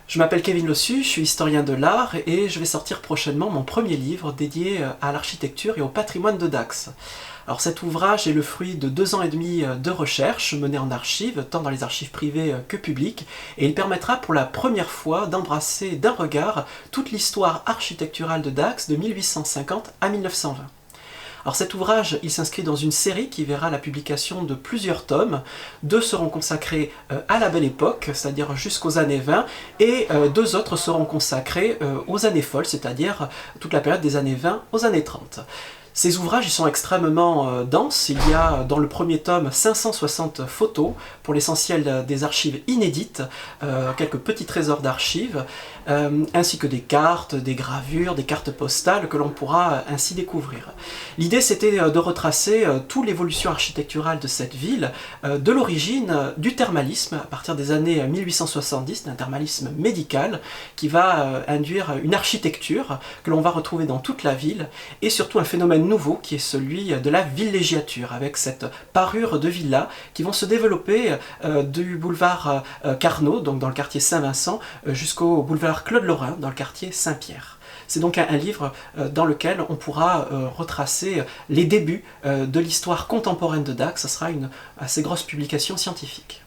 Je m'appelle Kevin Lossu, je suis historien de l'art et je vais sortir prochainement mon premier livre dédié à l'architecture et au patrimoine de Dax. Alors cet ouvrage est le fruit de 2 ans et demi de recherche menée en archives, tant dans les archives privées que publiques, et il permettra pour la première fois d'embrasser d'un regard toute l'histoire architecturale de Dax de 1850 à 1920. Alors cet ouvrage, il s'inscrit dans une série qui verra la publication de plusieurs tomes. 2 seront consacrés à la Belle Époque, c'est-à-dire jusqu'aux années 20, et 2 autres seront consacrés aux années folles, c'est-à-dire toute la période des années 20 aux années 30. Ces ouvrages ils sont extrêmement denses, il y a dans le premier tome 560 photos, pour l'essentiel des archives inédites, quelques petits trésors d'archives, ainsi que des cartes, des gravures, des cartes postales que l'on pourra ainsi découvrir. L'idée c'était de retracer toute l'évolution architecturale de cette ville, de l'origine du thermalisme, à partir des années 1870, d'un thermalisme médical, qui va induire une architecture que l'on va retrouver dans toute la ville, et surtout un phénomène nouveau qui est celui de la villégiature, avec cette parure de villas qui vont se développer du boulevard Carnot, donc dans le quartier Saint-Vincent, jusqu'au boulevard Claude-Lorrain, dans le quartier Saint-Pierre. C'est donc un livre dans lequel on pourra retracer les débuts de l'histoire contemporaine de Dax. Ce sera une assez grosse publication scientifique.